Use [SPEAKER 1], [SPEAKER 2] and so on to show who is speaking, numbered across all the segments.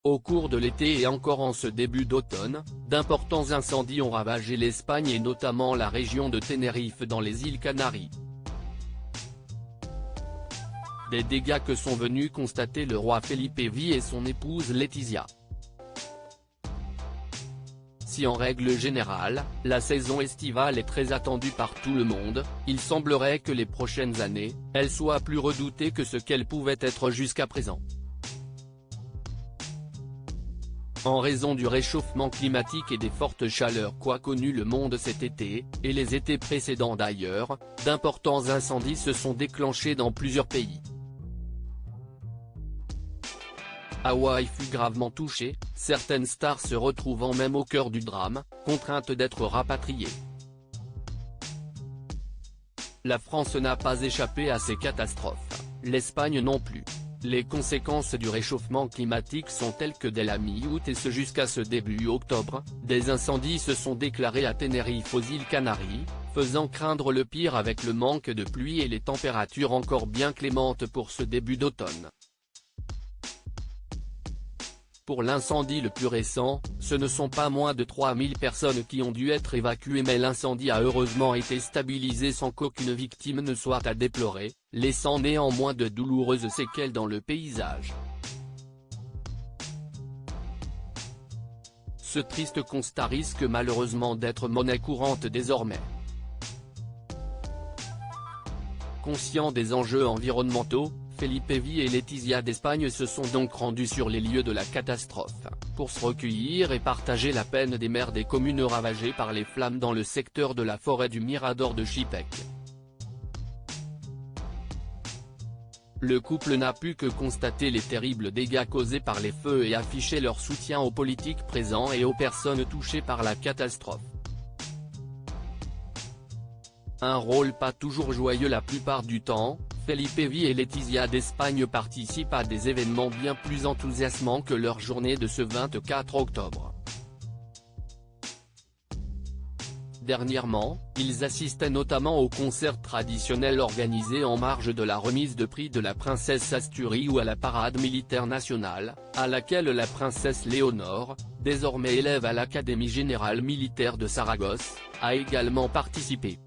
[SPEAKER 1] Au cours de l'été et encore en ce début d'automne, d'importants incendies ont ravagé l'Espagne et notamment la région de Tenerife dans les îles Canaries. Des dégâts que sont venus constater le roi Felipe V et son épouse Letizia. Si en règle générale, la saison estivale est très attendue par tout le monde, il semblerait que les prochaines années, elle soit plus redoutée que ce qu'elle pouvait être jusqu'à présent. En raison du réchauffement climatique et des fortes chaleurs qu'a connu le monde cet été, et les étés précédents d'ailleurs, d'importants incendies se sont déclenchés dans plusieurs pays. Hawaï fut gravement touché, certaines stars se retrouvant même au cœur du drame, contraintes d'être rapatriées. La France n'a pas échappé à ces catastrophes, l'Espagne non plus. Les conséquences du réchauffement climatique sont telles que dès la mi-août et ce jusqu'à ce début octobre, des incendies se sont déclarés à Tenerife aux îles Canaries, faisant craindre le pire avec le manque de pluie et les températures encore bien clémentes pour ce début d'automne. Pour l'incendie le plus récent, ce ne sont pas moins de 3000 personnes qui ont dû être évacuées mais l'incendie a heureusement été stabilisé sans qu'aucune victime ne soit à déplorer, laissant néanmoins de douloureuses séquelles dans le paysage. Ce triste constat risque malheureusement d'être monnaie courante désormais. Conscients des enjeux environnementaux, Felipe V et Letizia d'Espagne se sont donc rendus sur les lieux de la catastrophe, pour se recueillir et partager la peine des maires des communes ravagées par les flammes dans le secteur de la forêt du Mirador de Chipec. Le couple n'a pu que constater les terribles dégâts causés par les feux et afficher leur soutien aux politiques présents et aux personnes touchées par la catastrophe. Un rôle pas toujours joyeux la plupart du temps, Felipe V et Letizia d'Espagne participent à des événements bien plus enthousiasmants que leur journée de ce 24 octobre. Dernièrement, ils assistaient notamment au concert traditionnel organisé en marge de la remise de prix de la princesse Asturie ou à la parade militaire nationale, à laquelle la princesse Léonore, désormais élève à l'Académie générale militaire de Saragosse, a également participé.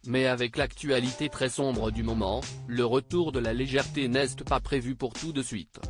[SPEAKER 1] Mais avec l'actualité très sombre du moment, le retour de la légèreté n'est pas prévu pour tout de suite.